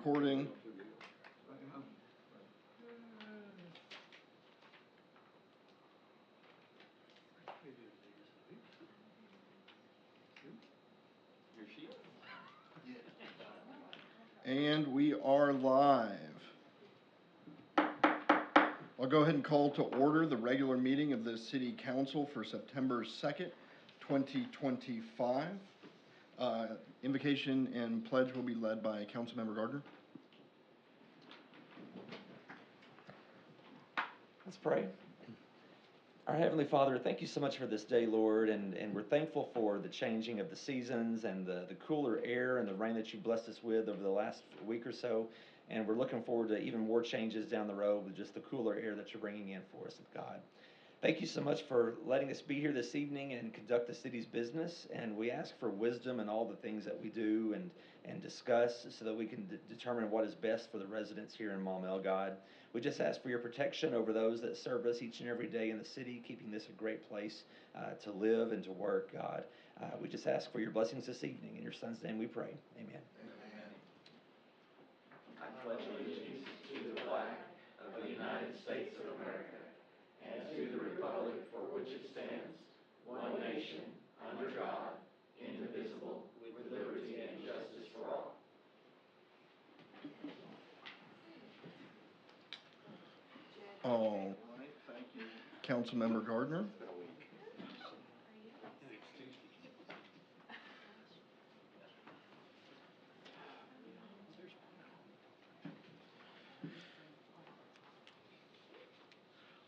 recording. And we are live. I'll go ahead and call to order the regular meeting of the City Council for September 2nd, 2025. Invocation and pledge will be led by Councilmember Gardner. Let's pray. Our Heavenly Father, thank you so much for this day, Lord, and we're thankful for the changing of the seasons and the cooler air and the rain that you blessed us with over the last week or so, and we're looking forward to even more changes down the road with just the cooler air that you're bringing in for us, God. Thank you so much for letting us be here this evening and conduct the city's business, and we ask for wisdom in all the things that we do and discuss so that we can determine what is best for the residents here in Maumelle, God. We just ask for your protection over those that serve us each and every day in the city, keeping this a great place to live and to work, God. We just ask for your blessings this evening. In your Son's name we pray. Amen. Amen. I pledge allegiance to the flag of the United States of America and to the republic for which it stands, one nation, under God, indivisible, with liberty and justice for all. All right, thank you, Councilmember Gardner.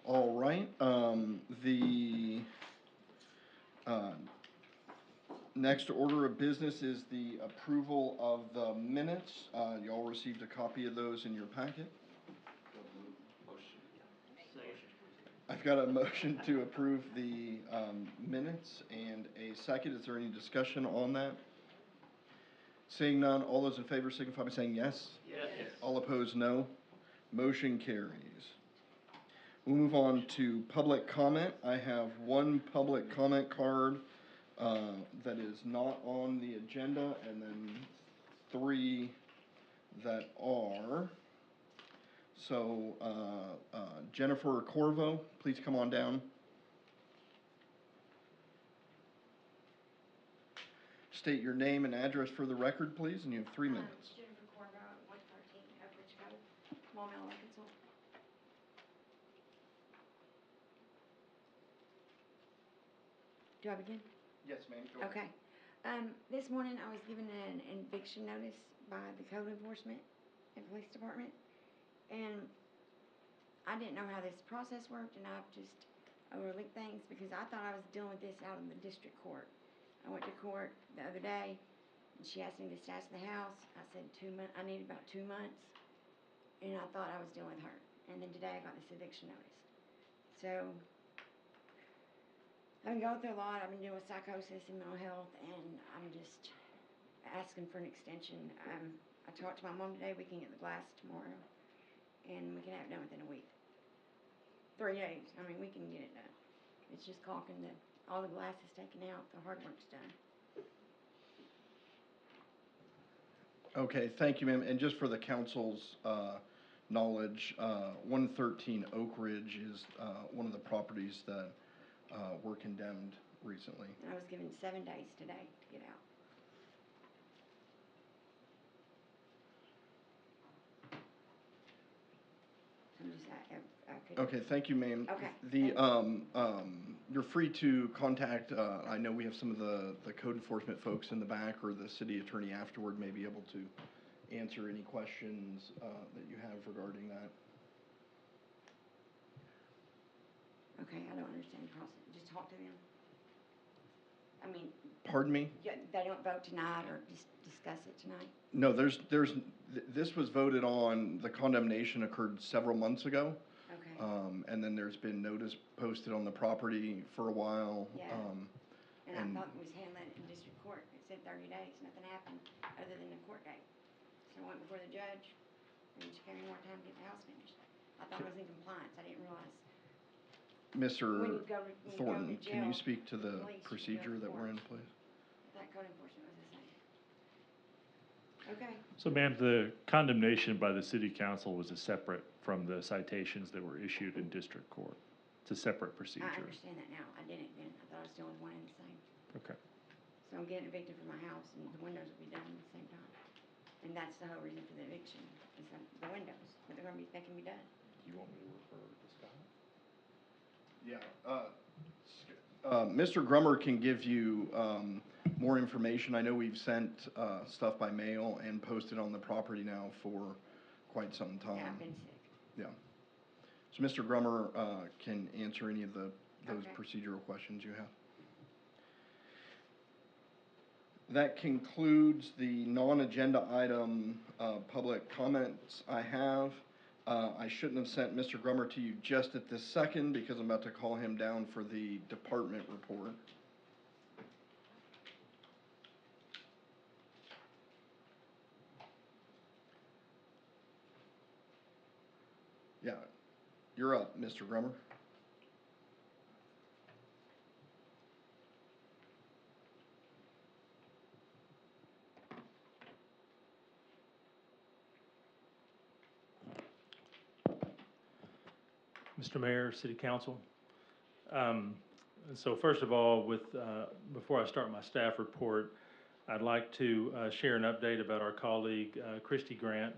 All right, the next order of business is the approval of the minutes. You all received a copy of those in your packet. I've got a motion to approve the minutes and a second. Is there any discussion on that? Seeing none, all those in favor signify by saying yes. Yes. All opposed, no. Motion carries. We'll move on to public comment. I have one public comment card that is not on the agenda, and then 3 that are. So, Jennifer Corvo, please come on down. State your name and address for the record, please, and you have 3 minutes. Jennifer Corvo, 113 Oak Ridge Cove, Maumelle, Arkansas. Do I begin? Yes, ma'am. Go ahead. Okay. This morning I was given an eviction notice by the code enforcement and police department, and I didn't know how this process worked, and I've just overlooked things because I thought I was dealing with this out in the district court. I went to court the other day, and she asked me the status of the house. I said 2 months. I needed about 2 months, and I thought I was dealing with her. And then today I got this eviction notice. So I've been going through a lot. I've been dealing with psychosis and mental health, and I'm just asking for an extension. I talked to my mom today. We can get the glass tomorrow, and we can have it done within a week. 3 days. I mean, we can get it done. It's just caulking all the glass is taken out. The hard work's done. Okay, thank you, ma'am. And just for the council's knowledge, 113 Oak Ridge is one of the properties that were condemned recently. And I was given 7 days today to get out. I'm just, I couldn't. Okay, thank you, ma'am. Okay. You're free to contact, I know we have some of the code enforcement folks in the back, or the city attorney afterward may be able to answer any questions that you have regarding that. Okay, I don't understand the process. Just talk to them. I mean. Pardon me? Yeah, they don't vote tonight or just discuss it tonight? No, this was voted on, the condemnation occurred several months ago. Okay. And then there's been notice posted on the property for a while. Yeah. And I thought it was handled in district court. It said 30 days, nothing happened other than the court date. So I went before the judge, and she gave me more time to get the house finished. I thought I was in compliance. I didn't realize. Mr. When Thornton, you go to jail, can you speak to the police, procedure that we're in, forms. please? That code enforcement was the same. Okay, So ma'am, the condemnation by the city council was separate from the citations that were issued in district court. It's a separate I procedure. understand that now. I didn't then. I thought I was the only one in the same. Okay. So I'm getting evicted from my house and the windows will be done at the same time. And that's the whole reason for the eviction, is the windows, but they can be done. You want me to refer to Scott? Yeah, Mr. Grummer can give you, more information. I know we've sent, stuff by mail and posted on the property now for quite some time. Yeah, I've been sick. Yeah. So Mr. Grummer, can answer any of those Okay. procedural questions you have. That concludes the non-agenda item, public comments I have. I shouldn't have sent Mr. Grummer to you just at this second because I'm about to call him down for the department report. Yeah, you're up, Mr. Grummer. Mr. Mayor, City Council. So first of all, before I start my staff report, I'd like to share an update about our colleague, Christy Grant,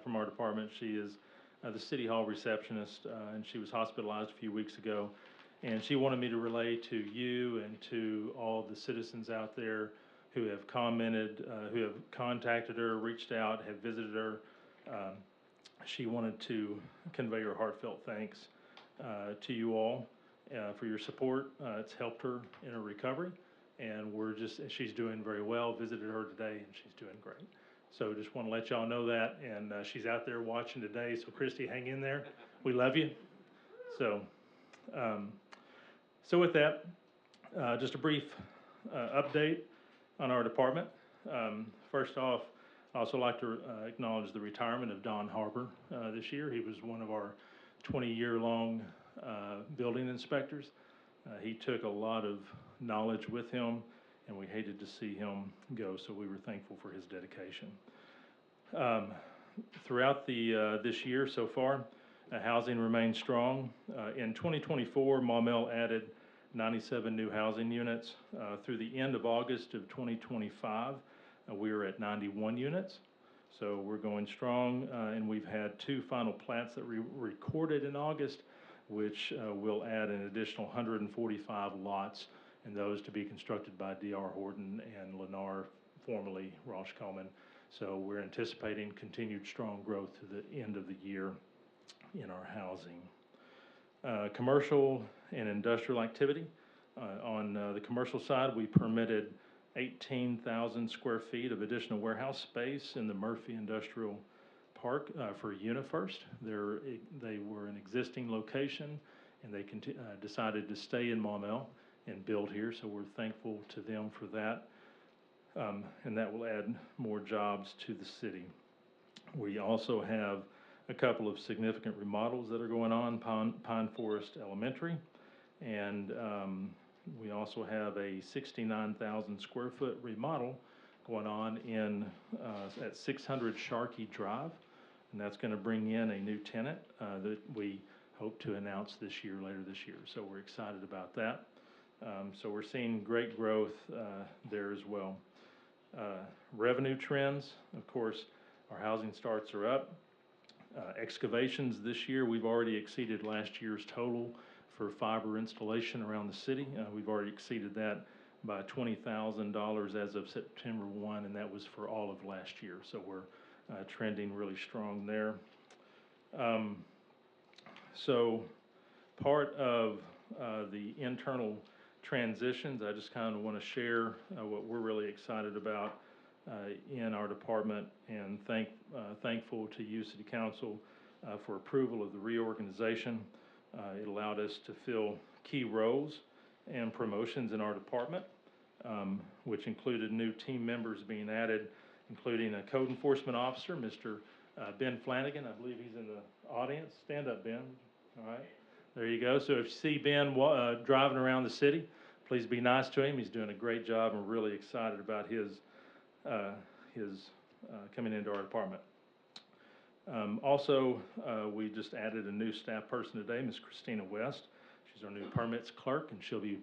from our department. She is the City Hall receptionist, and she was hospitalized a few weeks ago. And she wanted me to relay to you and to all the citizens out there who have commented, who have contacted her, reached out, have visited her. She wanted to convey her heartfelt thanks to you all for your support. It's helped her in her recovery, and she's doing very well. Visited her today, and she's doing great. So just want to let y'all know that, and she's out there watching today. So Christy, hang in there. We love you. So, with that, just a brief update on our department. First off, I'd also like to acknowledge the retirement of Don Harbor this year. He was one of our 20-year-long building inspectors. He took a lot of knowledge with him, and we hated to see him go, so we were thankful for his dedication. Throughout this year so far, housing remains strong. In 2024, Maumelle added 97 new housing units. Through the end of August of 2025, we were at 91 units. So we're going strong, and we've had 2 final plats that we recorded in August, which will add an additional 145 lots, and those to be constructed by D.R. Horton and Lennar, formerly Roche Coleman. So we're anticipating continued strong growth to the end of the year in our housing. Commercial and industrial activity. On the commercial side, we permitted 18,000 square feet of additional warehouse space in the Murphy Industrial Park for UniFirst. They were an existing location, and they decided to stay in Maumelle and build here, so we're thankful to them for that. And that will add more jobs to the city. We also have a couple of significant remodels that are going on, Pine Forest Elementary, and we also have a 69,000 square foot remodel going on at 600 Sharkey Drive, and that's going to bring in a new tenant that we hope to announce later this year. So we're excited about that. So we're seeing great growth there as well. Revenue trends, of course, our housing starts are up. Excavations this year, we've already exceeded last year's total for fiber installation around the city. We've already exceeded that by $20,000 as of September 1, and that was for all of last year. So we're trending really strong there. So part of the internal transitions, I just kind of want to share what we're really excited about in our department, and thankful to you, City Council, for approval of the reorganization. It allowed us to fill key roles and promotions in our department, which included new team members being added, including a code enforcement officer, Mr. Ben Flanagan. I believe he's in the audience. Stand up, Ben. All right. There you go. So if you see Ben driving around the city, please be nice to him. He's doing a great job, and we're really excited about his coming into our department. Also, we just added a new staff person today, Ms. Christina West. She's our new permits clerk, and she'll be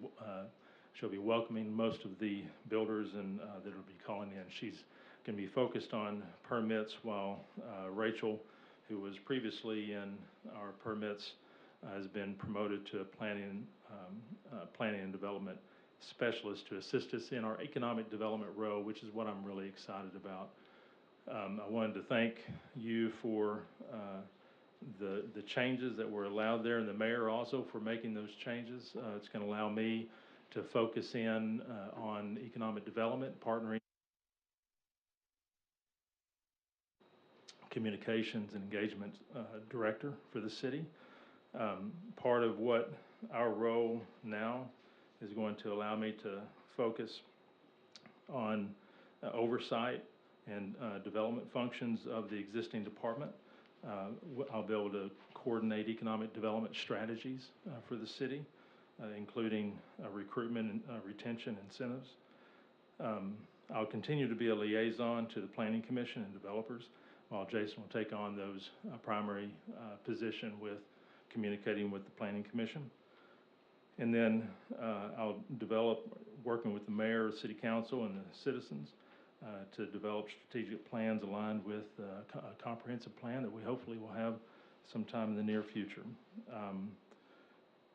welcoming most of the builders and that'll be calling in. She's going to be focused on permits, while Rachel, who was previously in our permits, has been promoted to a planning and development specialist to assist us in our economic development role, which is what I'm really excited about. I wanted to thank you for the changes that were allowed there, and the mayor also for making those changes. It's going to allow me to focus in on economic development, partnering, communications and engagement director for the city. Part of what our role now is going to allow me to focus on oversight and development functions of the existing department. I'll be able to coordinate economic development strategies for the city, including recruitment and retention incentives. I'll continue to be a liaison to the Planning Commission and developers, while Jason will take on those primary position with communicating with the Planning Commission. And then I'll develop, working with the mayor, city council, and the citizens to develop strategic plans aligned with a comprehensive plan that we hopefully will have sometime in the near future.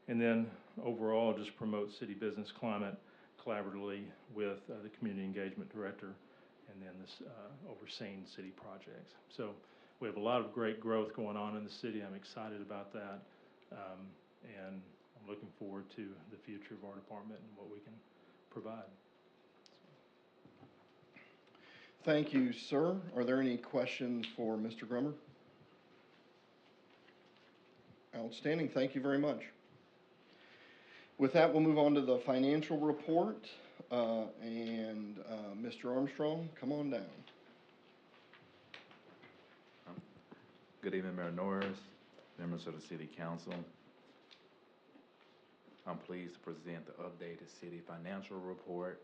And then overall, just promote city business climate collaboratively with the community engagement director, and then this overseeing city projects. So we have a lot of great growth going on in the city. I'm excited about that, and I'm looking forward to the future of our department and what we can provide. Thank you, sir. Are there any questions for Mr. Grummer? Outstanding. Thank you very much. With that, we'll move on to the financial report. Mr. Armstrong, come on down. Good evening, Mayor Norris, members of the City Council. I'm pleased to present the updated city financial report.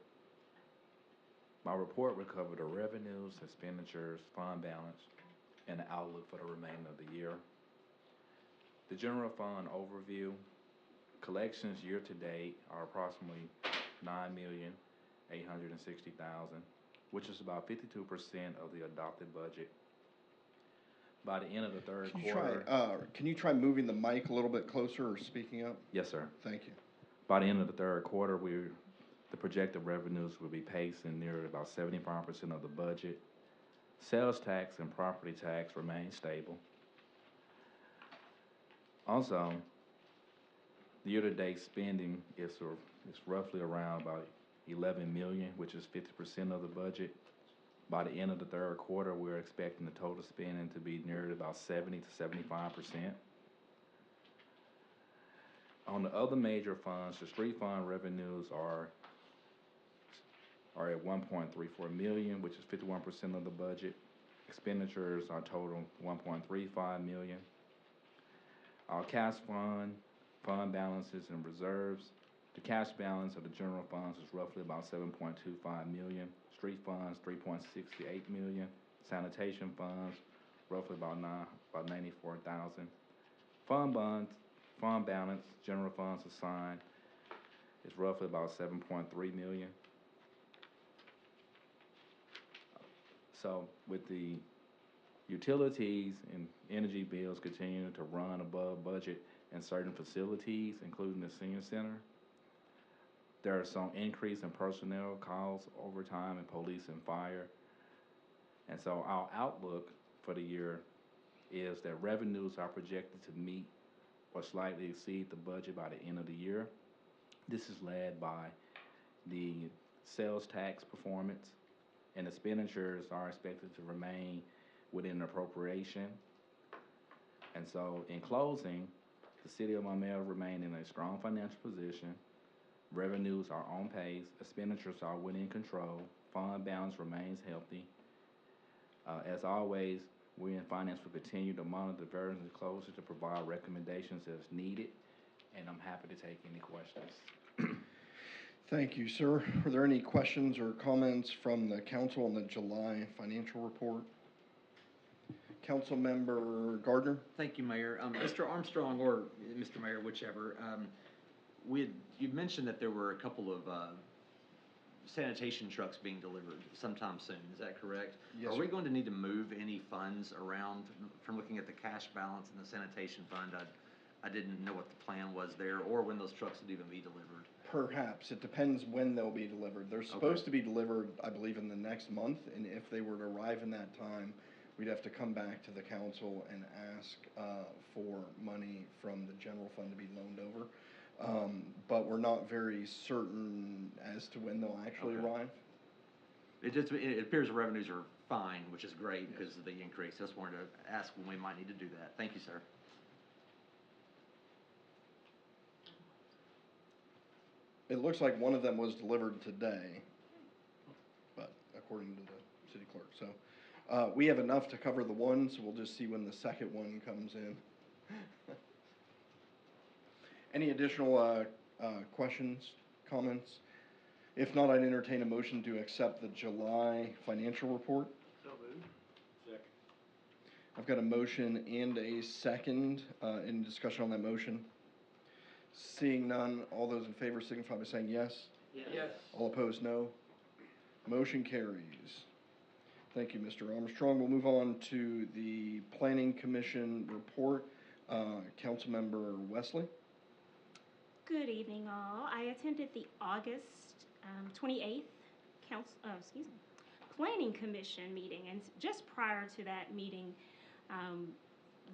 My report will cover the revenues, expenditures, fund balance, and the outlook for the remainder of the year. The general fund overview: collections year to date are approximately $9,860,000, which is about 52% of the adopted budget. By the end of the third quarter... Can you try moving the mic a little bit closer or speaking up? Yes, sir. Thank you. By the end of the third quarter, the projected revenues will be pacing near about 75% of the budget. Sales tax and property tax remain stable. Also, the year-to-date spending is roughly around about $11 million, which is 50% of the budget. By the end of the third quarter, we're expecting the total spending to be near about 70 to 75%. On the other major funds, the street fund revenues are at $1.34 million, which is 51% of the budget. Expenditures are total $1.35 million. Our cash fund balances and reserves. The cash balance of the general funds is roughly about $7.25 million. Street funds, $3.68 million. Sanitation funds, roughly about $94,000. Fund balance, general funds assigned, is roughly about $7.3 million. So with the utilities and energy bills continuing to run above budget in certain facilities, including the senior center, there are some increase in personnel costs, overtime, and police and fire. And so our outlook for the year is that revenues are projected to meet or slightly exceed the budget by the end of the year. This is led by the sales tax performance, and expenditures are expected to remain within appropriation. And so in closing, the city of Maumelle remain in a strong financial position. Revenues are on pace, expenditures are within control, fund balance remains healthy. As always, we in finance will continue to monitor the variables closely to provide recommendations as needed, and I'm happy to take any questions. Thank you, sir. Are there any questions or comments from the council on the July financial report? Councilmember Gardner? Thank you, Mayor. Mr. Armstrong, or Mr. Mayor, whichever, you mentioned that there were a couple of sanitation trucks being delivered sometime soon. Is that correct? Yes, Are we sir. going to need to move any funds around from looking at the cash balance in the sanitation fund? I didn't know what the plan was there, or when those trucks would even be delivered. Perhaps. It depends when they'll be delivered. They're supposed to be delivered, I believe, in the next month, and if they were to arrive in that time, we'd have to come back to the council and ask for money from the general fund to be loaned over. But we're not very certain as to when they'll actually arrive. It appears the revenues are fine, which is great because of the increase. I just wanted to ask when we might need to do that. Thank you, sir. It looks like one of them was delivered today, but according to the city clerk. So we have enough to cover the one, so we'll just see when the second one comes in. Any additional questions, comments? If not, I'd entertain a motion to accept the July financial report. So moved. Second. I've got a motion and a second. Any discussion on that motion? Seeing none, all those in favor signify by saying yes. Yes. All opposed, no. Motion carries. Thank you, Mr. Armstrong. We'll move on to the Planning Commission report. Councilmember Wesley. Good evening, all. I attended the August 28th Planning Commission meeting, and just prior to that meeting,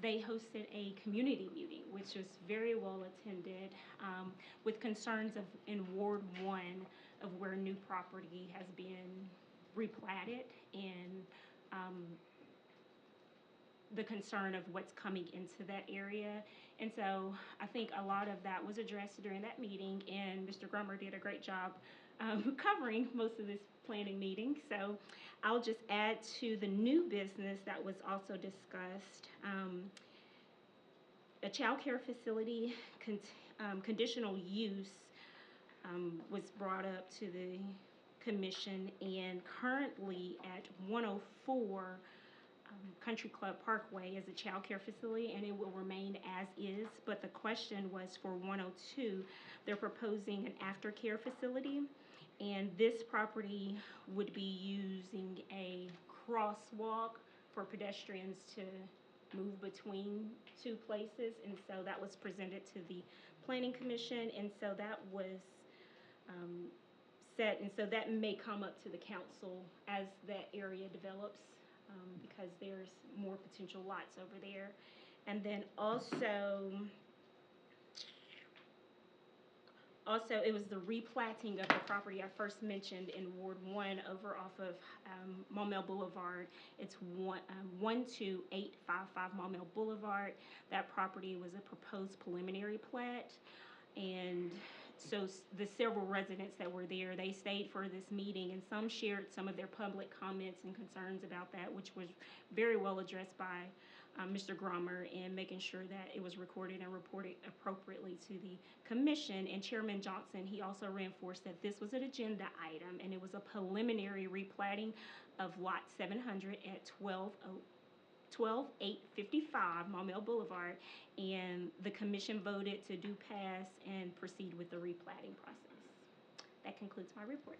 they hosted a community meeting, which was very well attended, with concerns in Ward 1 of where new property has been replatted, and the concern of what's coming into that area. And so I think a lot of that was addressed during that meeting, and Mr. Grummer did a great job covering most of this planning meeting. So I'll just add to the new business that was also discussed. A child care facility conditional use was brought up to the commission, and currently at 104 Country Club Parkway is a child care facility, and it will remain as is. But the question was for 102, they're proposing an aftercare facility, and this property would be using a crosswalk for pedestrians to move between two places. And so that was presented to the Planning Commission, and so that was set, and so that may come up to the council as that area develops, because there's more potential lots over there. And then also it was the replatting of the property I first mentioned in Ward 1 over off of Maumelle Boulevard. It's 12855 Maumelle Boulevard. That property was a proposed preliminary plat, and so the several residents that were there, they stayed for this meeting, and some shared some of their public comments and concerns about that, which was very well addressed by Mr. Grummer, in making sure that it was recorded and reported appropriately to the commission. And Chairman Johnson, he also reinforced that this was an agenda item, and it was a preliminary replatting of lot 700 at 12855 Maumelle Boulevard, and the commission voted to do pass and proceed with the replatting process. That concludes my report.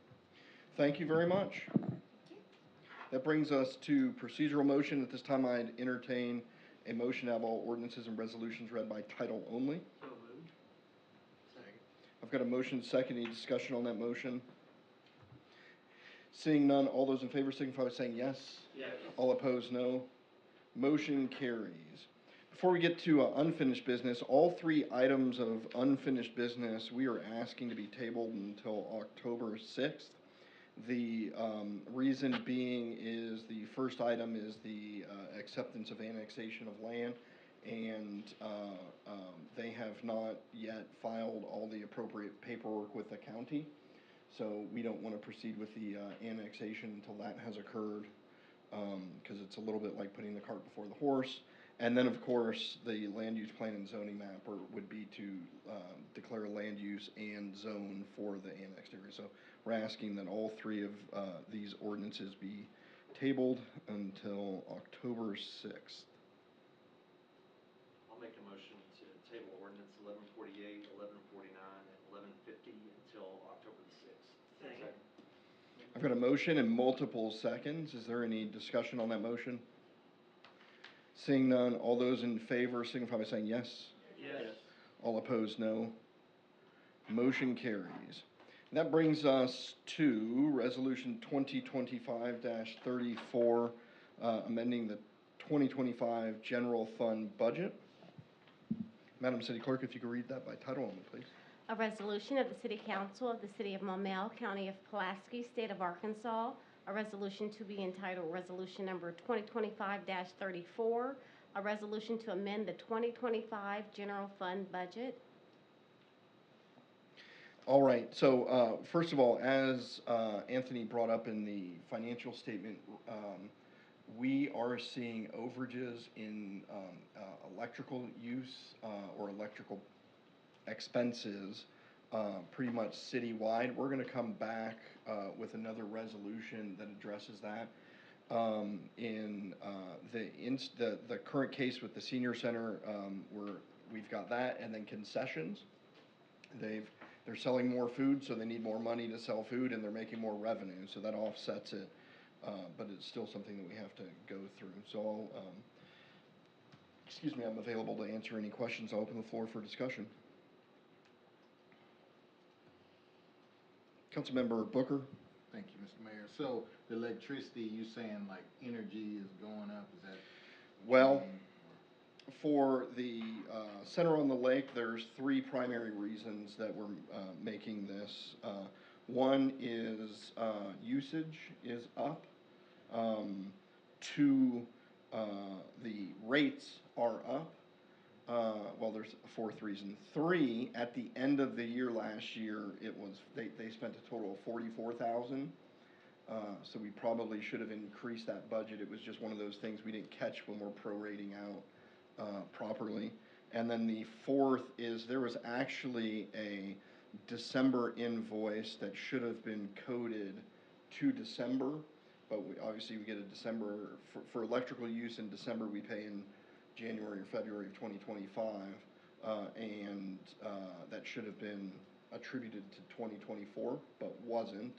Thank you very much. That brings us to procedural motion. At this time, I'd entertain a motion to have all ordinances and resolutions read by title only. So moved. Second. I've got a motion second. Any discussion on that motion? Seeing none, all those in favor signify by saying yes. Yes. All opposed, no. Motion carries. Before we get to unfinished business, all three items of unfinished business we are asking to be tabled until October 6th. The reason being is the first item is the acceptance of annexation of land, and they have not yet filed all the appropriate paperwork with the county. So we don't want to proceed with the annexation until that has occurred, because it's a little bit like putting the cart before the horse. And then, of course, the land use plan and zoning map would be to declare land use and zone for the annexed area. So we're asking that all three of these ordinances be tabled until October 6th. I'll make a motion to table ordinance 1148, 1149, and 1150 until October the 6th. Second. I've got a motion and multiple seconds. Is there any discussion on that motion? Seeing none, all those in favor signify by saying yes. Yes. All opposed, no. Motion carries. And that brings us to Resolution 2025-34, amending the 2025 General Fund Budget. Madam City Clerk, if you could read that by title only, please. A resolution of the City Council of the City of Maumelle, County of Pulaski, State of Arkansas. A resolution to be entitled Resolution Number 2025-34. A resolution to amend the 2025 General Fund Budget. All right, so first of all, as Anthony brought up in the financial statement, we are seeing overages in electrical use or electrical expenses pretty much citywide. We're going to come back with another resolution that addresses that. In the current case with the senior center, we've got that, and then concessions. They're selling more food, so they need more money to sell food, and they're making more revenue, so that offsets it. But it's still something that we have to go through. So I'm available to answer any questions. I'll open the floor for discussion. Councilmember Booker. Thank you, Mr. Mayor. So the electricity, you saying like energy is going up, is that? Well, for the Center on the Lake, there's three primary reasons that we're making this. One is usage is up. Two, the rates are up. Well, there's a fourth reason. Three, at the end of the year last year, they spent a total of $44,000. So we probably should have increased that budget. It was just one of those things we didn't catch when we're prorating out properly. And then the fourth is there was actually a December invoice that should have been coded to December, but obviously we get a December, for electrical use in December, we pay in January or February of 2025, and that should have been attributed to 2024, but wasn't.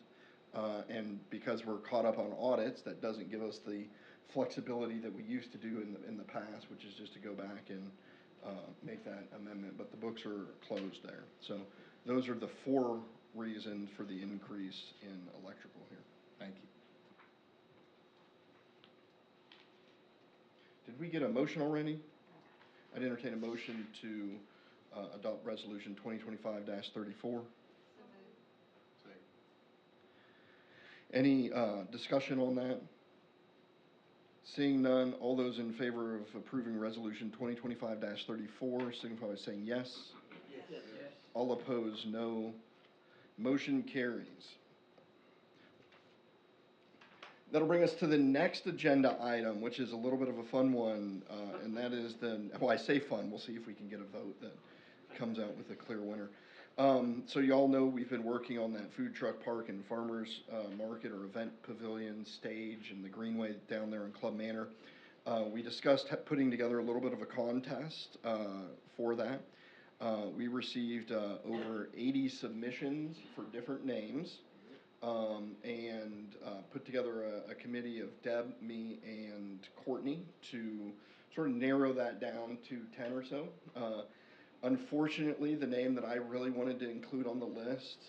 And because we're caught up on audits, that doesn't give us the flexibility that we used to do in the past, which is just to go back and make that amendment. But the books are closed there. So those are the four reasons for the increase in electrical here. Thank you. Did we get a motion already? I'd entertain a motion to adopt resolution 2025-34. Any discussion on that? Seeing none, all those in favor of approving resolution 2025-34 signify by saying yes. Yes. All opposed, no. Motion carries. That'll bring us to the next agenda item, which is a little bit of a fun one, and that is I say fun, we'll see if we can get a vote that comes out with a clear winner. So y'all know we've been working on that food truck park and farmers market or event pavilion stage and the greenway down there in Club Manor. We discussed putting together a little bit of a contest for that. We received over 80 submissions for different names, and put together a committee of Deb, me, and Courtney to sort of narrow that down to 10 or so. Unfortunately, the name that I really wanted to include on the list,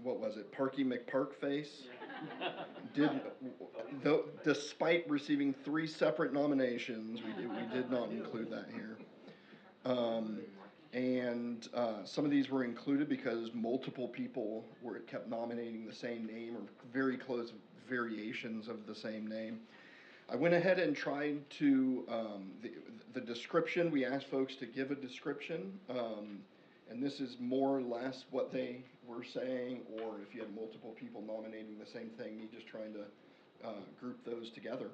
what was it, Parky McParkface? Despite receiving 3 separate nominations, we did not include that here. And some of these were included because multiple people kept nominating the same name or very close variations of the same name. I went ahead and tried to, the description, we asked folks to give a description, and this is more or less what they were saying, or if you had multiple people nominating the same thing, me just trying to group those together.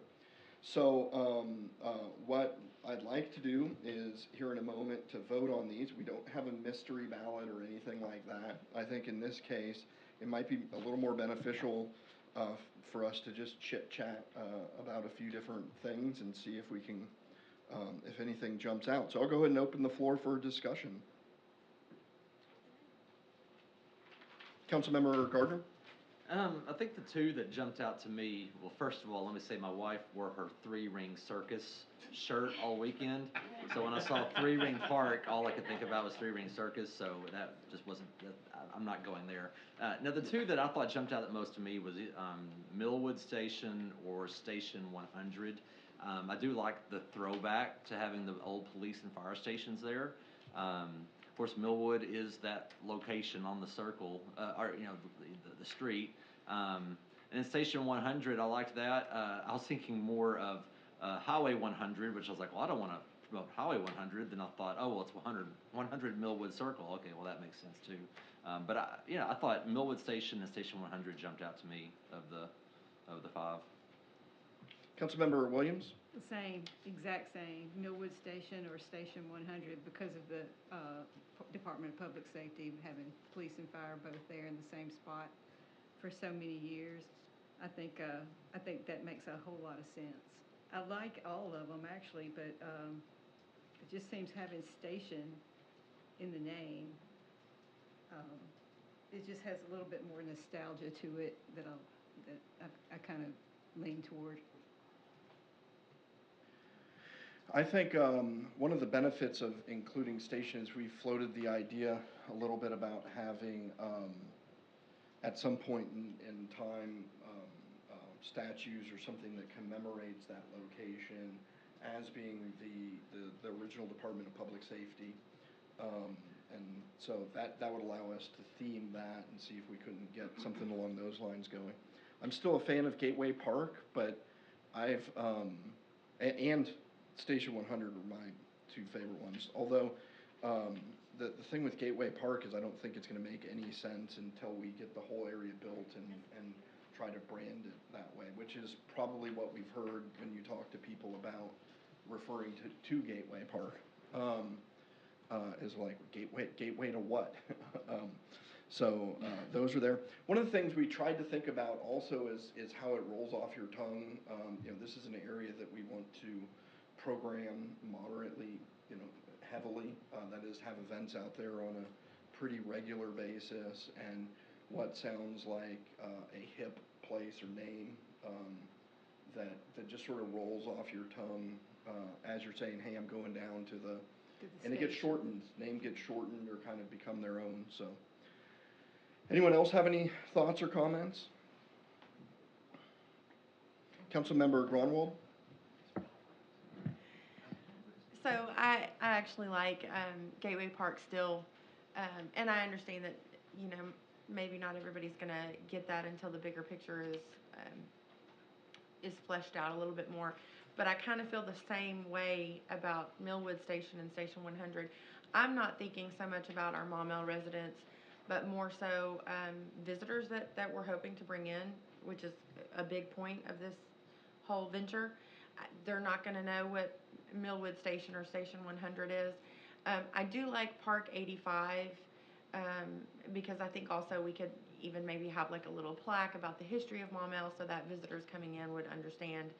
So, what I'd like to do is, here in a moment, to vote on these. We don't have a mystery ballot or anything like that. I think in this case, it might be a little more beneficial, for us to just chit-chat, about a few different things and see if we can, if anything jumps out. So I'll go ahead and open the floor for discussion. Councilmember Gardner? I think the two that jumped out to me, well, first of all, let me say my wife wore her three-ring circus shirt all weekend. So when I saw three-ring park, all I could think about was three-ring circus, so that just wasn't, I'm not going there. Now, the two that I thought jumped out the most to me was Millwood Station or Station 100. I do like the throwback to having the old police and fire stations there. Of course, Millwood is that location on the circle, or the street. And then Station 100, I liked that. I was thinking more of Highway 100, which I was like, well, I don't want to promote Highway 100. Then I thought, oh, well, it's 100 Millwood Circle. Okay, well, that makes sense too. But I thought Millwood Station and Station 100 jumped out to me of the five. Councilmember Williams? The same, exact same, Millwood Station or Station 100 because of the Department of Public Safety having police and fire both there in the same spot for so many years. I think that makes a whole lot of sense. I like all of them actually, but it just seems having station in the name, it just has a little bit more nostalgia to it that I kind of lean toward. I think one of the benefits of including stations, we floated the idea a little bit about having, at some point in time, statues or something that commemorates that location as being the original Department of Public Safety. And so that would allow us to theme that and see if we couldn't get something along those lines going. I'm still a fan of Gateway Park, but I've, and Station 100 are my two favorite ones. Although, the thing with Gateway Park is I don't think it's gonna make any sense until we get the whole area built and try to brand it that way, which is probably what we've heard when you talk to people about referring to Gateway Park. Is like, gateway to what? So those are there. One of the things we tried to think about also is how it rolls off your tongue. This is an area that we want to program moderately, heavily. That is, have events out there on a pretty regular basis, and what sounds like a hip place or name that just sort of rolls off your tongue as you're saying, hey, I'm going down to the and it gets shortened. Name gets shortened or kind of become their own. So, anyone else have any thoughts or comments? Councilmember Gronwald? So I actually like Gateway Park still, and I understand that maybe not everybody's gonna get that until the bigger picture is fleshed out a little bit more. But I kind of feel the same way about Millwood Station and Station 100. I'm not thinking so much about our Maumelle residents, but more so visitors that we're hoping to bring in, which is a big point of this whole venture. They're not going to know what Millwood Station or Station 100 is. I do like Park 85 because I think also we could even maybe have like a little plaque about the history of Maumelle so that visitors coming in would understand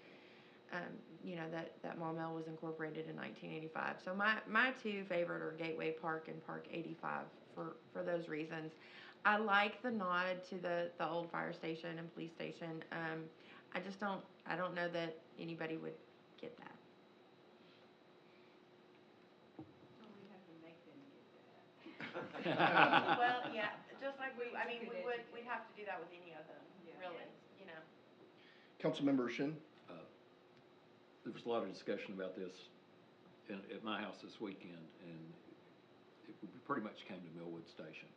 that Maumelle was incorporated in 1985. So my two favorite are Gateway Park and Park 85 for those reasons. I like the nod to the old fire station and police station. I don't know that anybody would get that. We have to make them get that. Well, yeah, just like we'd have to do that with any of them, really, Councilmember Shin? There was a lot of discussion about this at my house this weekend, and we pretty much came to Millwood Station,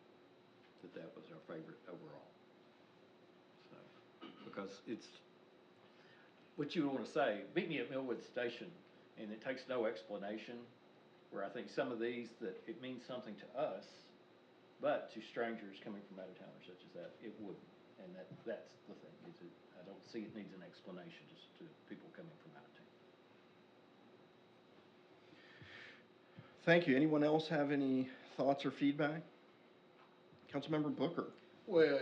that was our favorite overall. So, because it's, what you want to say, meet me at Millwood Station, and it takes no explanation, where I think some of these, that it means something to us, but to strangers coming from out of town or such as that, it wouldn't. And that's the thing, I don't see it needs an explanation just to people coming from out of town. Thank you. Anyone else have any thoughts or feedback? Councilmember Booker. Well,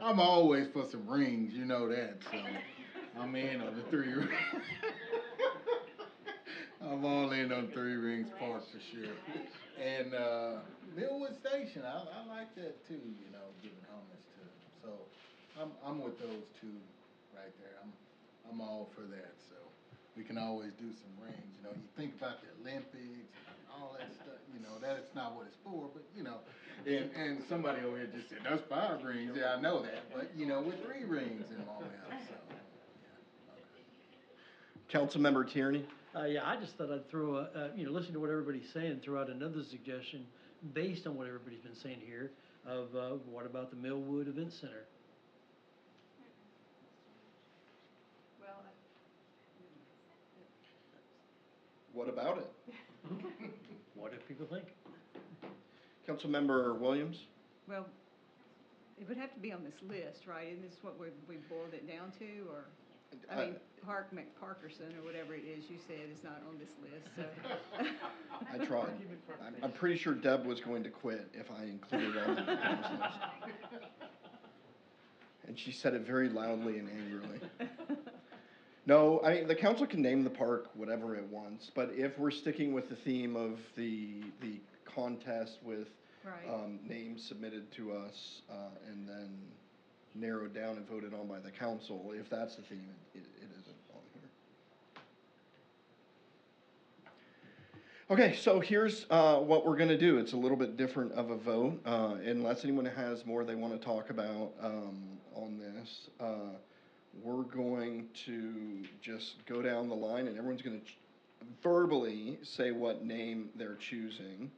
I'm always for some rings, you know that, so I'm in on the 3 rings. I'm all in on 3 Rings Park for sure. And Millwood Station, I like that too, giving homage to. So I'm with those two right there. I'm all for that. So we can always do some rings. You think about the Olympics and all that stuff. That is not what it's for, but and somebody over here just said that's 5 rings. Yeah, I know that, but with 3 rings in Maumelle. So yeah, okay. Councilmember Tierney. Yeah, I just thought I'd throw, listening to what everybody's saying, throw out another suggestion based on what everybody's been saying here of what about the Millwood Event Center? Well, What about it? What do people think? Councilmember Williams. well, it would have to be on this list, right? Isn't this what we boiled it down to, or? I mean, Park McParkerson or whatever it is you said is not on this list, so. I tried. I'm pretty sure Deb was going to quit if I included it on the list. And she said it very loudly and angrily. No, the council can name the park whatever it wants, but if we're sticking with the theme of the contest with Right. names submitted to us and then narrowed down and voted on by the council, if that's the theme, it isn't on here. Okay, so here's what we're gonna do. It's a little bit different of a vote, unless anyone has more they wanna talk about on this. We're going to just go down the line and everyone's gonna verbally say what name they're choosing.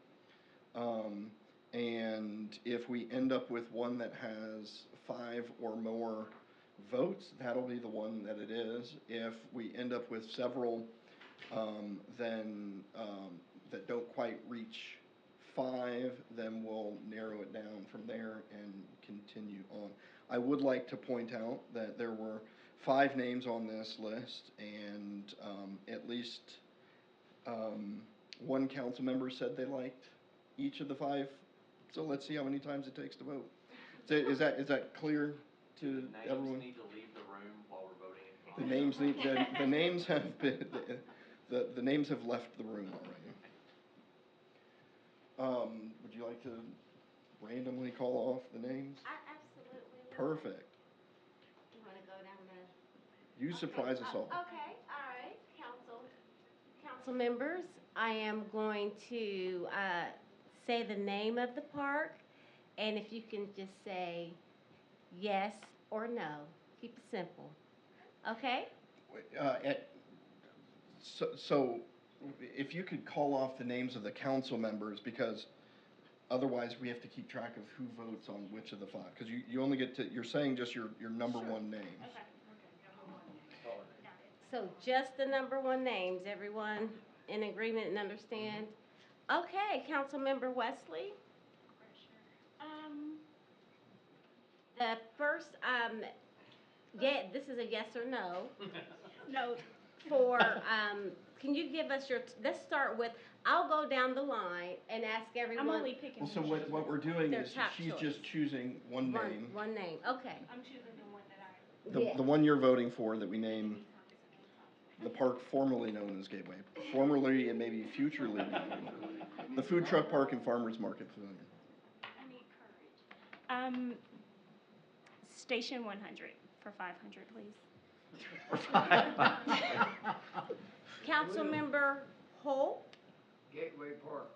And if we end up with one that has 5 or more votes, that'll be the one that it is. If we end up with several then that don't quite reach 5, then we'll narrow it down from there and continue on. I would like to point out that there were 5 names on this list, and at least one council member said they liked each of the 5. So let's see how many times it takes to vote. So is that clear to everyone? Names need to leave the room while we're voting. The names have been the names have left the room already. Would you like to randomly call off the names? I absolutely will. Perfect. You wanna go down the? You surprise us all. Okay, all right, council members, I am going to say the name of the park, and if you can just say yes or no, keep it simple, okay? So if you could call off the names of the council members, because otherwise we have to keep track of who votes on which of the 5, because you only get to, you're saying just your number Sure. 1 name. Okay. So just the number 1 names, everyone in agreement and understand? Okay, Councilmember Wesley? The first, this is a yes or no. No, For, can you give us let's start with, I'll go down the line and ask everyone. I'm only picking. Well, so what we're doing Their is top she's choice. just choosing one name. One name, okay. I'm choosing the one that I. Yeah. The one you're voting for that we name the park formerly known as Gateway. Formerly and maybe futurely known. The food truck park and farmers market pavilion. I need courage. Station 100 for 500, please. Councilmember Holt? Gateway Park.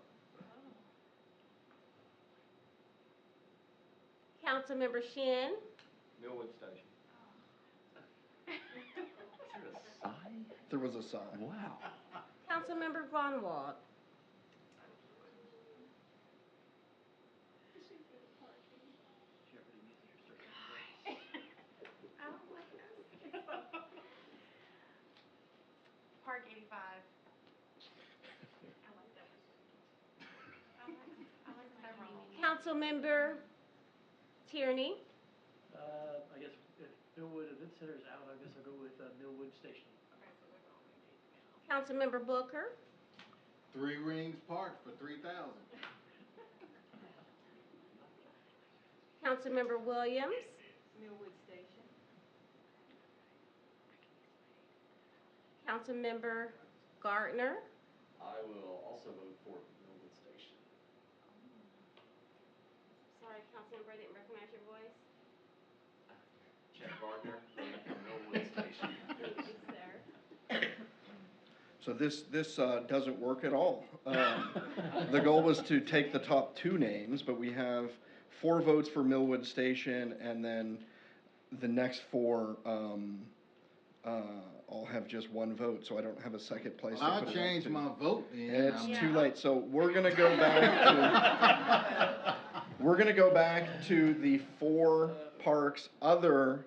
Councilmember Shin? Millwood Station. There was a sigh. Wow. Councilmember Grunwald? Park 85. I like several. Councilmember Tierney? I guess if Millwood Event Center's out, I guess I'll go with Millwood Station. Councilmember Booker, 3 Rings Park for 3,000. Councilmember Williams, Millwood Station. Councilmember Gardner, I will also vote for Millwood Station. sorry, Councilmember, I didn't recognize your voice. Chad Gardner, voting for Millwood Station. Thank you, sir. So this doesn't work at all. The goal was to take the top 2 names, but we have 4 votes for Millwood Station, and then the next 4 all have just 1 vote, so I don't have a second place to I'll put it up change to. my vote then. It's Yeah. too late, so we're gonna go back to the 4 parks other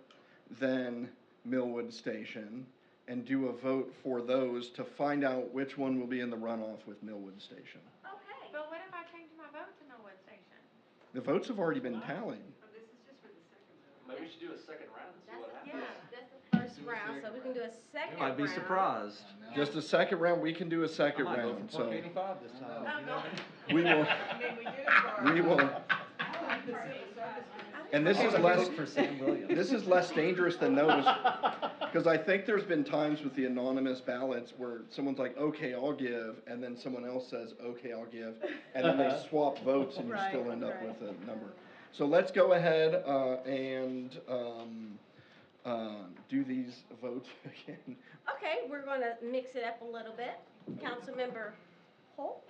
than Millwood Station and do a vote for those to find out which one will be in the runoff with Millwood Station. Okay. But what if I change my vote to Millwood Station? The votes have already been tallied. This is just for the second vote. Maybe we should do a second round and see what happens. That's the first round, so we can do a second round. Might be surprised. Just a second round, we can do a I second might vote round, for so Park 85 this time. Oh, You know what I mean? we will, And then we do it for. we will, The civil service. and this is I'll less, vote for Sam Williams. this is less dangerous than those, because I think there's been times with the anonymous ballots where someone's like, okay, I'll give, and then someone else says, okay, I'll give, and then they swap votes and you still end up with a number. So let's go ahead, and, do these votes again. Okay, we're gonna mix it up a little bit. Councilmember Holt,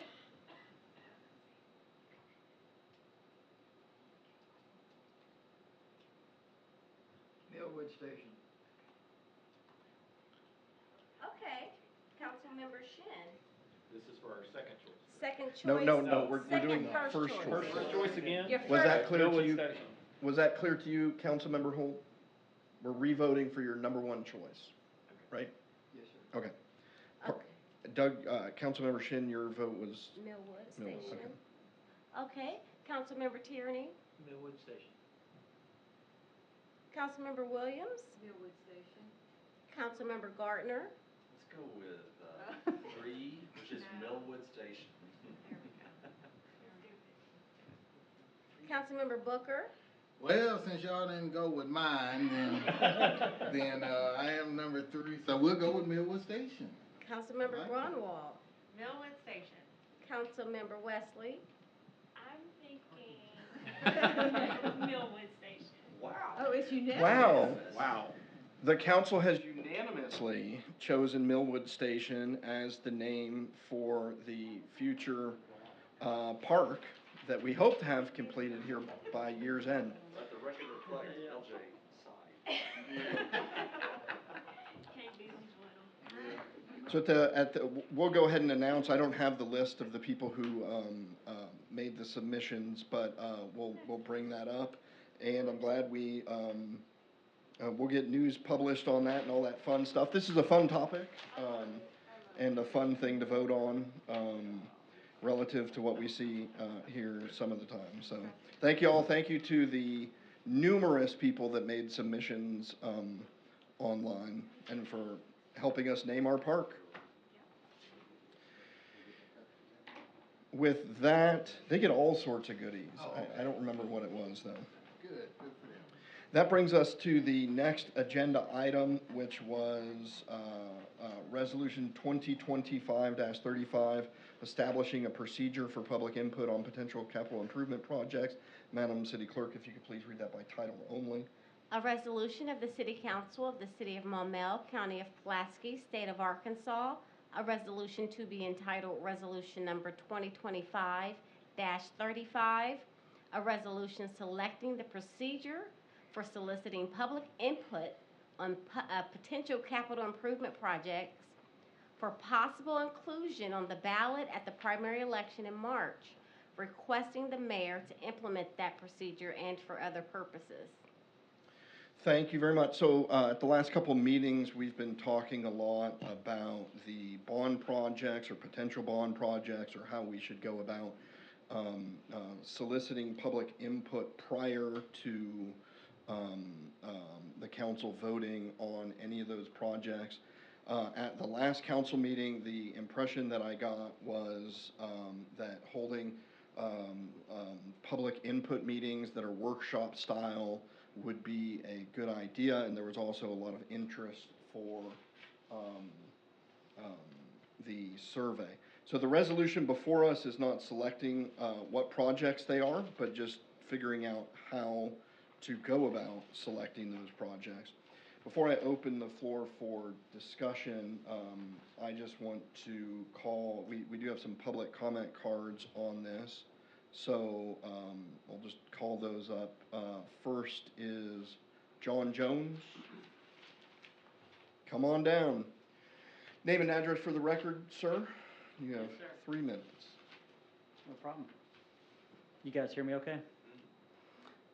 Millwood Station. okay. Councilmember Shin, This is for our second choice. second choice. No, we're Second, doing first first choice. choice. First choice again? Your Was first- that clear to Millwood you? Station. Was that clear to you, Councilmember Holt? We're re-voting for your number 1 choice, right? Yes, sir. Okay. Okay. Doug, Councilmember Shin, your vote was Millwood Millwood, Station. Okay, Councilmember Tierney, Millwood Station. Councilmember Williams, Millwood Station. Councilmember Gardner, Let's go with 3, which is Millwood Station. Councilmember Booker, Well, since y'all didn't go with mine, then I am number 3, so we'll go with Millwood Station. Councilmember Right. Grunwald, Millwood Station. Councilmember Wesley, I'm thinking Millwood Station. Wow. Oh, it's unanimous. Wow. Wow. The council has unanimously chosen Millwood Station as the name for the future park that we hope to have completed here by year's end. Let the record reflect LJ side. Can't beat 'em, join 'em. So we'll go ahead and announce, I don't have the list of the people who made the submissions, but we'll bring that up. And I'm glad we'll get news published on that and all that fun stuff. This is a fun topic, and a fun thing to vote on, relative to what we see here some of the time. So, thank you all. Thank you to the numerous people that made submissions online and for helping us name our park. With that, they get all sorts of goodies. I don't remember what it was, though. Good for them. That brings us to the next agenda item, which was Resolution 2025-35, establishing a procedure for public input on potential capital improvement projects. Madam City Clerk, if you could please read that by title only. a resolution of the City Council of the City of Maumelle, County of Pulaski, State of Arkansas, a resolution to be entitled Resolution Number 2025-35, a resolution selecting the procedure for soliciting public input on potential capital improvement projects for possible inclusion on the ballot at the primary election in March, requesting the mayor to implement that procedure and for other purposes. Thank you very much. So at the last couple of meetings, we've been talking a lot about the bond projects or potential bond projects or how we should go about soliciting public input prior to the council voting on any of those projects. At the last council meeting, the impression that I got was that holding public input meetings that are workshop style would be a good idea, and there was also a lot of interest for the survey. So the resolution before us is not selecting what projects they are, but just figuring out how to go about selecting those projects. Before I open the floor for discussion, I just want to call, we do have some public comment cards on this, so I'll just call those up. First is John Jones. Come on down. Name and address for the record, sir. You have 3 minutes. No problem. You guys hear me okay?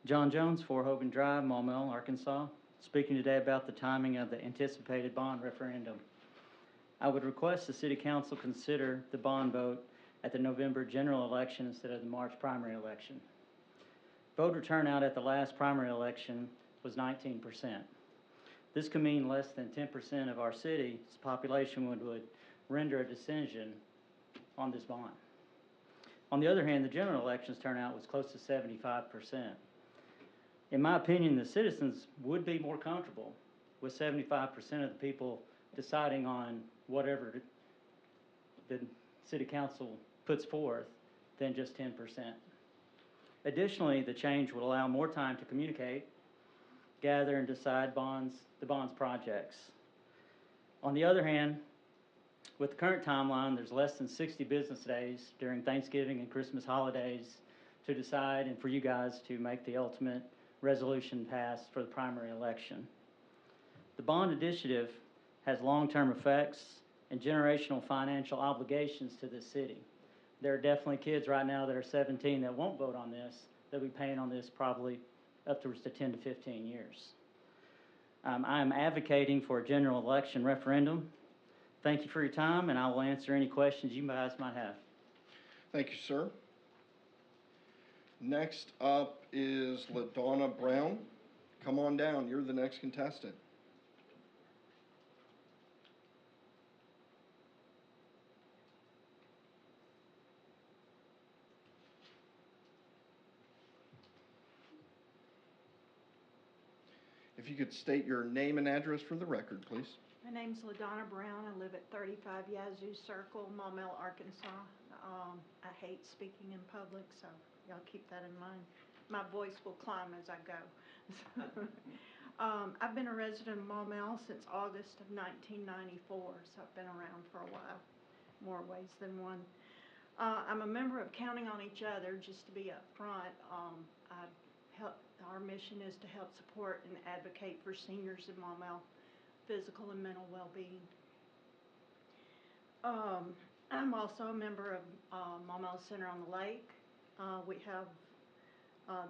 John Jones, 4 Hogan Drive, Maumelle, Arkansas. Speaking today about the timing of the anticipated bond referendum. I would request the City Council consider the bond vote at the November general election instead of the March primary election. Voter turnout at the last primary election was 19%. This could mean less than 10% of our city's population would render a decision on this bond. On the other hand, the general elections turnout was close to 75%. In my opinion, the citizens would be more comfortable with 75% of the people deciding on whatever the City Council puts forth than just 10%. Additionally, the change would allow more time to communicate, gather, and decide the bonds projects. On the other hand, with the current timeline, there's less than 60 business days during Thanksgiving and Christmas holidays to decide and for you guys to make the ultimate resolution pass for the primary election. The bond initiative has long-term effects and generational financial obligations to this city. There are definitely kids right now that are 17 that won't vote on this, that will be paying on this probably upwards to 10 to 15 years. I am advocating for a general election referendum. Thank you for your time, and I will answer any questions you guys might have. Thank you, sir. Next up is LaDonna Brown. Come on down, you're the next contestant. If you could state your name and address for the record, please. My name's LaDonna Brown. I live at 35 Yazoo Circle, Maumelle, Arkansas. I hate speaking in public, so y'all keep that in mind. My voice will climb as I go. I've been a resident of Maumelle since August of 1994, so I've been around for a while, more ways than one. I'm a member of Counting on Each Other. Just to be up front, our mission is to help support and advocate for seniors in Maumelle, physical and mental well-being. I'm also a member of Maumelle Center on the Lake. We have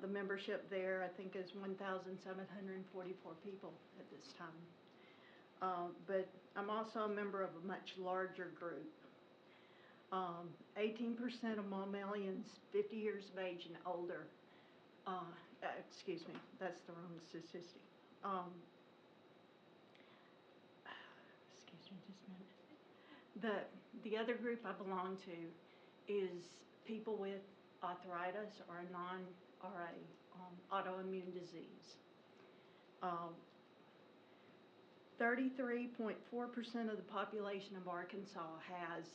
the membership there, I think, is 1,744 people at this time. But I'm also a member of a much larger group. 18% of Maumellians 50 years of age and older, excuse me, that's the wrong statistic. Excuse me just a minute. The other group I belong to is people with arthritis or autoimmune disease. 33.4% of the population of Arkansas has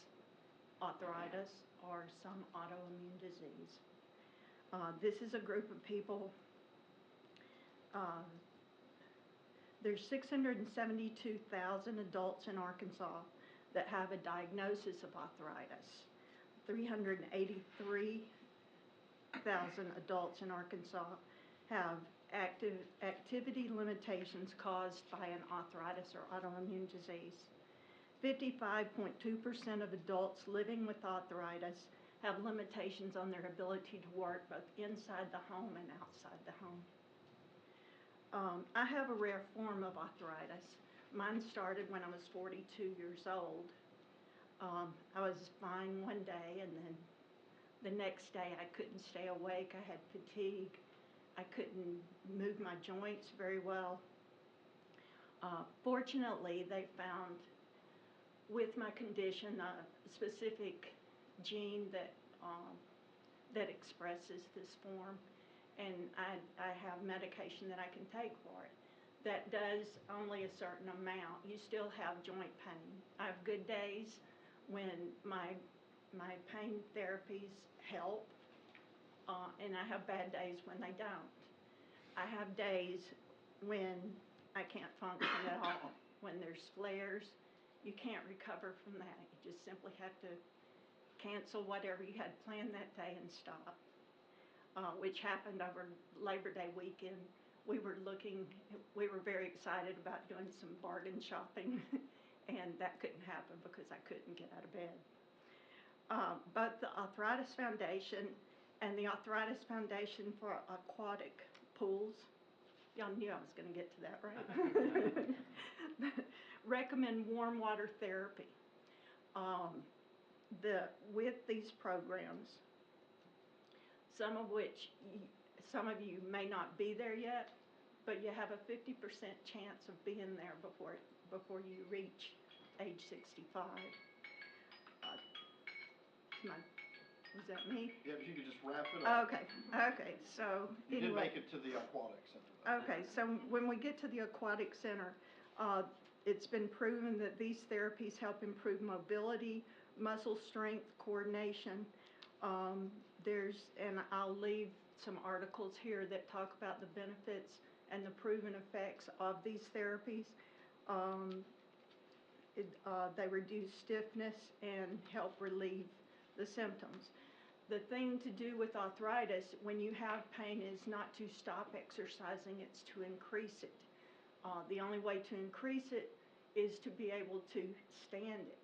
arthritis or some autoimmune disease. This is a group of people. There's 672,000 adults in Arkansas that have a diagnosis of arthritis. 383,000 adults in Arkansas have activity limitations caused by an arthritis or autoimmune disease. 55.2% of adults living with arthritis have limitations on their ability to work both inside the home and outside the home. I have a rare form of arthritis. Mine started when I was 42 years old. I was fine one day, and then the next day I couldn't stay awake. I had fatigue. I couldn't move my joints very well. Fortunately, they found with my condition, a specific gene that expresses this form, and I have medication that I can take for it. That does only a certain amount. You still have joint pain. I have good days when my pain therapies help, and I have bad days when they don't. I have days when I can't function at all. When there's flares, you can't recover from that. You just simply have to cancel whatever you had planned that day and stop, which happened over Labor Day weekend. We were very excited about doing some bargain shopping, and that couldn't happen because I couldn't get out of bed. Both the Arthritis Foundation and the Arthritis Foundation for Aquatic Pools, y'all knew I was going to get to that, right? Recommend warm water therapy. With these programs, some of you may not be there yet, but you have a 50% chance of being there before you reach age 65. Was that me? Yeah, if you could just wrap it up. Okay, so You did anyway. make it to the aquatic center. Okay, so when we get to the aquatic center, it's been proven that these therapies help improve mobility, muscle strength, coordination. And I'll leave some articles here that talk about the benefits and the proven effects of these therapies. They reduce stiffness and help relieve the symptoms. The thing to do with arthritis when you have pain is not to stop exercising, it's to increase it. The only way to increase it is to be able to stand it.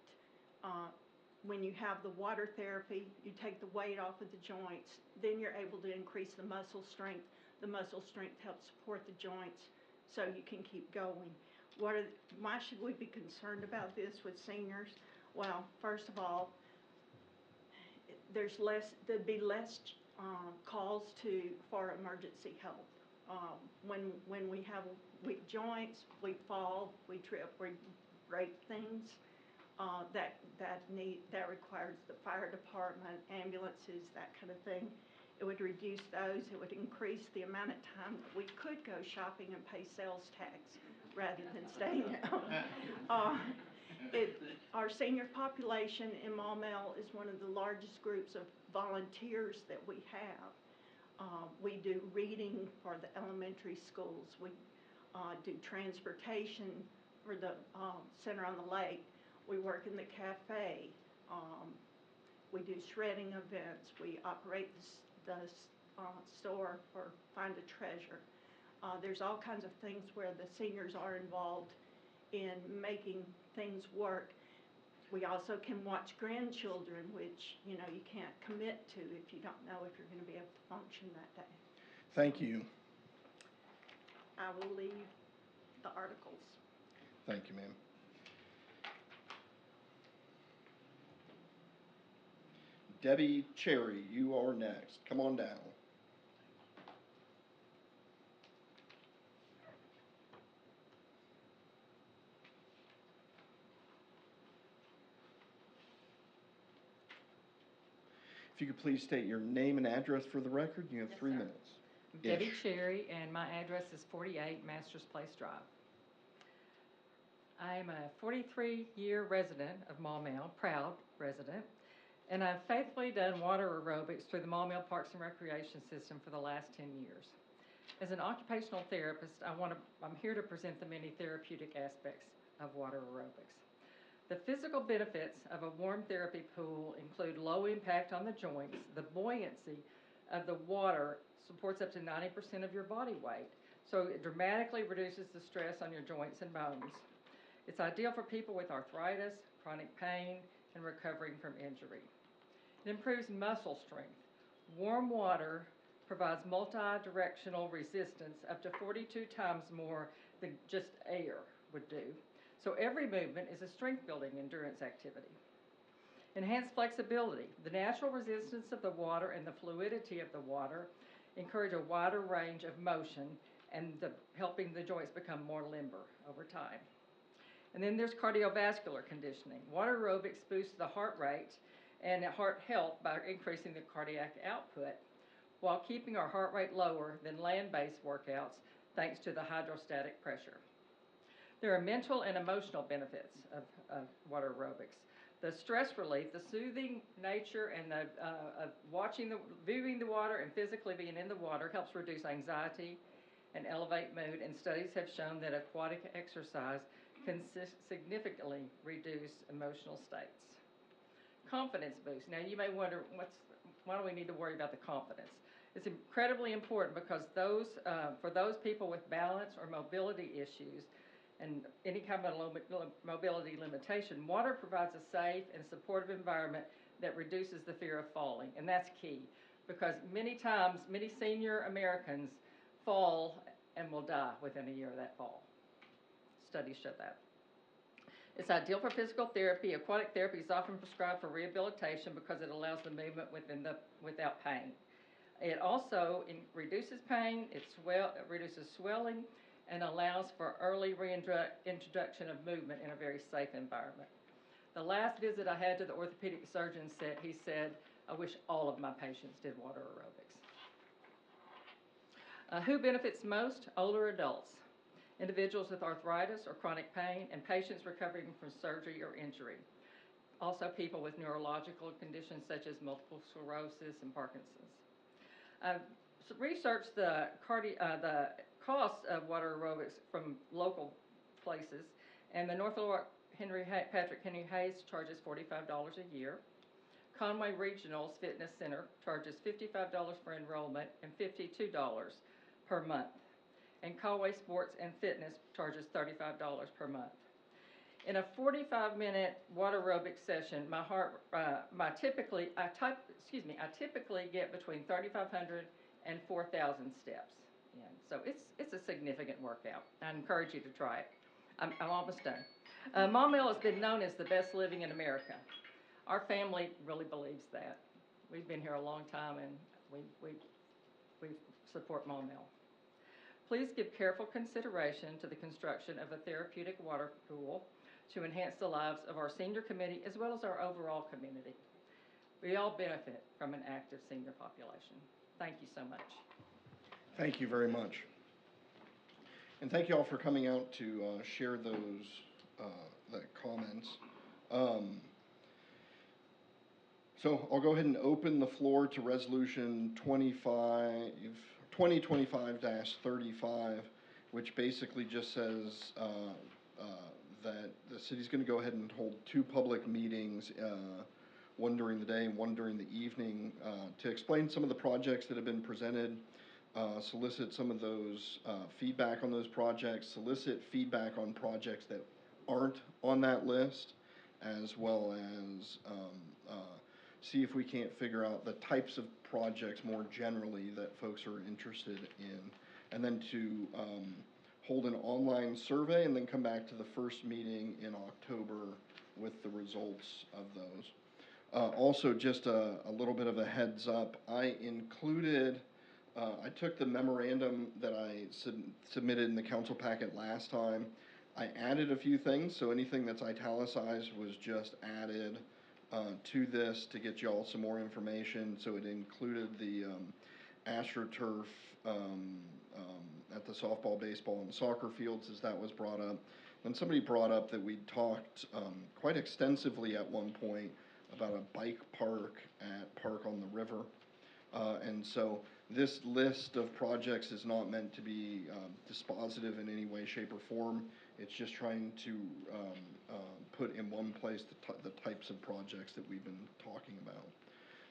When you have the water therapy, you take the weight off of the joints, then you're able to increase the muscle strength. The muscle strength helps support the joints so you can keep going. Why should we be concerned about this with seniors? Well, first of all, there'd be less calls for emergency help. When we have weak joints, we fall, we trip, we break things. That requires the fire department, ambulances, that kind of thing. It would reduce those. It would increase the amount of time that we could go shopping and pay sales tax rather than staying out. Our senior population in Maumelle is one of the largest groups of volunteers that we have. We do reading for the elementary schools. We do transportation for the Center on the Lake. We work in the cafe. We do shredding events. We operate the store for Find a Treasure. There's all kinds of things where the seniors are involved in making things work. We also can watch grandchildren, which you can't commit to if you don't know if you're going to be able to function that day. Thank you. I will leave the articles. Thank you, ma'am. Debbie Cherry, you are next. Come on down. If you could please state your name and address for the record, you have 3 minutes. Debbie Cherry, and my address is 48 Masters Place Drive. I am a 43-year resident of Maumelle, proud resident, and I've faithfully done water aerobics through the Maumelle Parks and Recreation System for the last 10 years. As an occupational therapist, I'm here to present the many therapeutic aspects of water aerobics. The physical benefits of a warm therapy pool include low impact on the joints. The buoyancy of the water supports up to 90% of your body weight, so it dramatically reduces the stress on your joints and bones. It's ideal for people with arthritis, chronic pain, and recovering from injury. It improves muscle strength. Warm water provides multi-directional resistance up to 42 times more than just air would do. So every movement is a strength-building endurance activity. Enhanced flexibility. The natural resistance of the water and the fluidity of the water encourage a wider range of motion and helping the joints become more limber over time. And then there's cardiovascular conditioning. Water aerobics boosts the heart rate and heart health by increasing the cardiac output while keeping our heart rate lower than land-based workouts thanks to the hydrostatic pressure. There are mental and emotional benefits of water aerobics. The stress relief, the soothing nature, and the viewing the water and physically being in the water helps reduce anxiety and elevate mood, and studies have shown that aquatic exercise can significantly reduce emotional states. Confidence boost. Now you may wonder, why do we need to worry about the confidence? It's incredibly important because for those people with balance or mobility issues and any kind of mobility limitation, water provides a safe and supportive environment that reduces the fear of falling, and that's key because many times, many senior Americans fall and will die within a year of that fall. Studies show that. It's ideal for physical therapy. Aquatic therapy is often prescribed for rehabilitation because it allows the movement without pain. It also reduces pain, it reduces swelling, and allows for early reintroduction of movement in a very safe environment. The last visit I had to the orthopedic surgeon he said, I wish all of my patients did water aerobics. Who benefits most? Older adults, individuals with arthritis or chronic pain, and patients recovering from surgery or injury. Also people with neurological conditions such as multiple sclerosis and Parkinson's. Researched the cost of water aerobics from local places, and the North Little Patrick Henry Hayes charges $45 a year. Conway Regional's Fitness Center charges $55 for enrollment and $52 per month. And Conway Sports and Fitness charges $35 per month. In a 45-minute water aerobic session, I typically get between 3,500 and 4,000 steps. So it's a significant workout. I encourage you to try it. I'm almost done. Maumelle has been known as the best living in America. Our family really believes that. We've been here a long time, and we support Maumelle. Please give careful consideration to the construction of a therapeutic water pool to enhance the lives of our senior committee as well as our overall community. We all benefit from an active senior population. Thank you so much. Thank you very much. And thank you all for coming out to share those comments. So I'll go ahead and open the floor to Resolution 2025-35, which basically just says that the city's going to go ahead and hold 2 public meetings, one during the day and one during the evening, to explain some of the projects that have been presented, solicit some of those feedback on those projects, solicit feedback on projects that aren't on that list, as well as see if we can't figure out the types of projects more generally that folks are interested in, and then to hold an online survey and then come back to the first meeting in October with the results of those. Also, just a little bit of a heads up, I took the memorandum that I submitted in the council packet last time. I added a few things, so anything that's italicized was just added to this to get y'all some more information. So it included the AstroTurf at the softball, baseball, and soccer fields, as that was brought up. And somebody brought up that we talked quite extensively at one point about a bike park at Park on the River. And so this list of projects is not meant to be dispositive in any way, shape, or form. It's just trying to put in one place the types of projects that we've been talking about.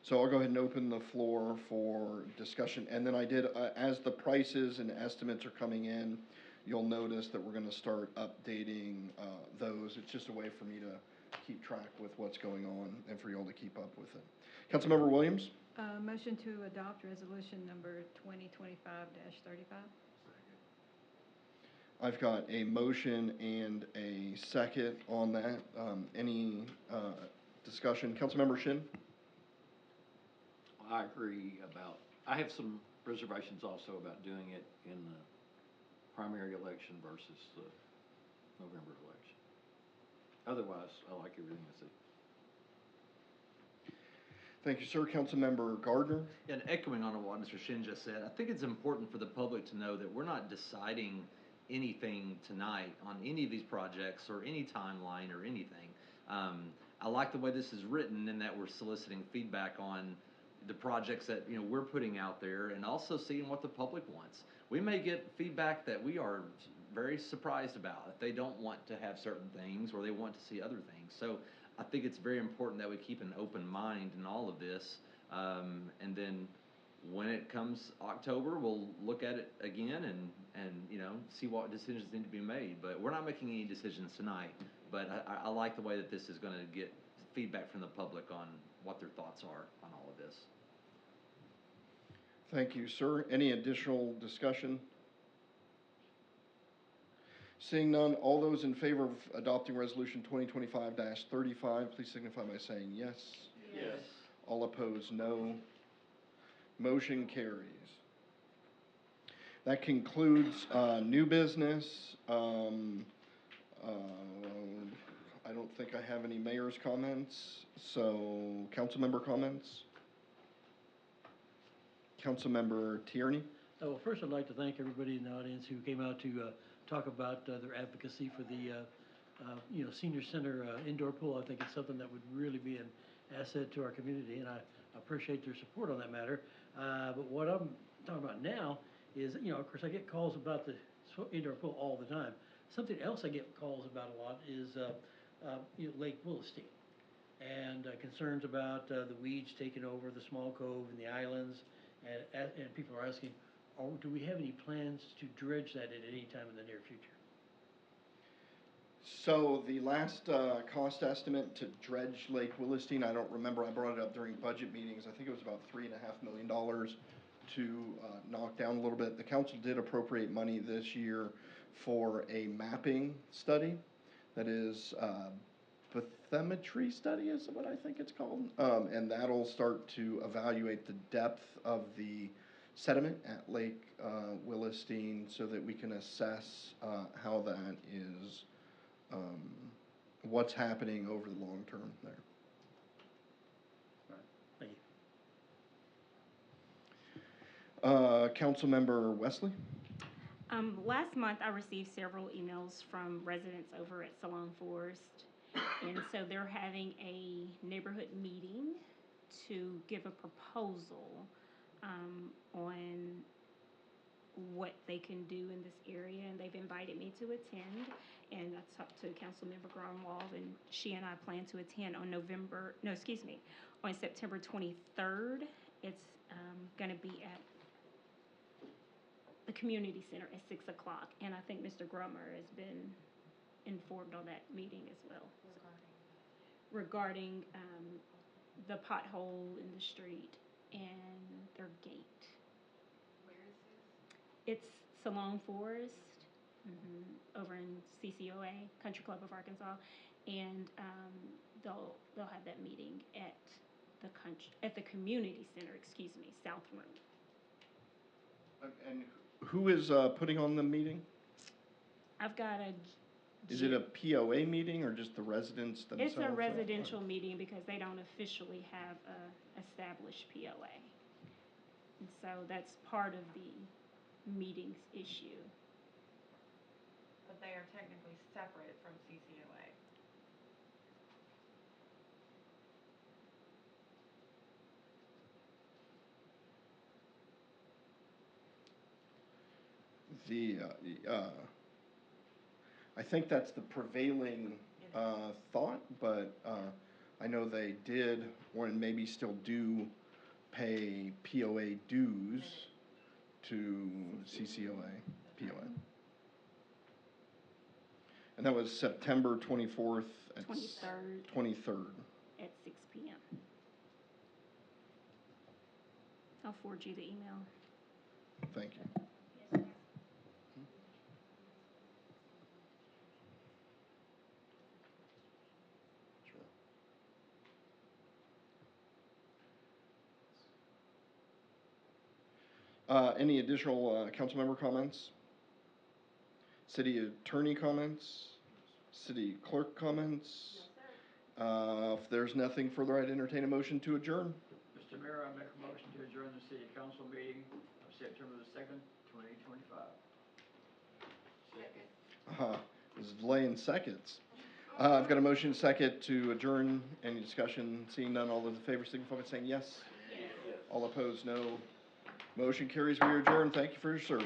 So I'll go ahead and open the floor for discussion. And then I did, as the prices and estimates are coming in, you'll notice that we're going to start updating those. It's just a way for me to keep track with what's going on and for y'all to keep up with it. Councilmember Williams? Motion to adopt resolution number 2025-35. I've got a motion and a second on that. Any discussion? Councilmember Shin? I agree I have some reservations also about doing it in the primary election versus the November election. Otherwise, I like everything I see. Thank you, sir. Councilmember Gardner? And echoing on what Mr. Shin just said, I think it's important for the public to know that we're not deciding anything tonight on any of these projects or any timeline or anything. I like the way this is written and that we're soliciting feedback on the projects that, we're putting out there and also seeing what the public wants. We may get feedback that we are very surprised about, if they don't want to have certain things or they want to see other things. So I think it's very important that we keep an open mind in all of this. And then when it comes October, we'll look at it again and see what decisions need to be made. But we're not making any decisions tonight. But I like the way that this is going to get feedback from the public on what their thoughts are on all of this. Thank you, sir. Any additional discussion? Seeing none, all those in favor of adopting Resolution 2025-35, please signify by saying yes. Yes. All opposed, no. Motion carries. That concludes new business. I don't think I have any mayor's comments, so council member comments. Councilmember Tierney. Well, first I'd like to thank everybody in the audience who came out to talk about their advocacy for the senior center indoor pool. I think it's something that would really be an asset to our community, and I appreciate their support on that matter. But what I'm talking about now is, of course, I get calls about the indoor pool all the time. Something else I get calls about a lot is Lake Williston and concerns about the weeds taking over the small cove and the islands, and people are asking, do we have any plans to dredge that at any time in the near future? So the last cost estimate to dredge Lake Williston, I don't remember, I brought it up during budget meetings, I think it was about $3.5 million to knock down a little bit. The council did appropriate money this year for a mapping study, that is bathymetry study is what I think it's called, and that'll start to evaluate the depth of the sediment at Lake Williston so that we can assess how that is, what's happening over the long term there. Thank you. Councilmember Wesley? Last month, I received several emails from residents over at Salon Forest. And so they're having a neighborhood meeting to give a proposal on what they can do in this area. And they've invited me to attend. And I talked to Councilmember Grunwald, and she and I plan to attend on on September 23rd. It's going to be at the community center at 6 o'clock, and I think Mr. Grummer has been informed on that meeting as well. Regarding the pothole in the street and their gate. Where is this? It's Salon Forest, over in CCOA, Country Club of Arkansas, and they'll have that meeting at the community center, South Room. And who is putting on the meeting? I've got Is it a POA meeting or just the residents themselves? It's a residential meeting because they don't officially have a established POA. And so that's part of the meetings issue. But they are technically separate from CCOA. I think that's the prevailing thought, but I know they did, or maybe still do, pay POA dues to CCOA, POA. And that was September 24th at 23rd. At 6 p.m. I'll forward you the email. Thank you. Any additional council member comments? City attorney comments? City clerk comments? If there's nothing further, I'd entertain a motion to adjourn. Mr. Mayor, I make a motion to adjourn the city council meeting of September the 2nd, 2025. There's a delay in seconds. I've got a motion second to adjourn. Any discussion? Seeing none, all those in favor signify by saying yes. All opposed, no. Motion carries. We are adjourned. Thank you for your service.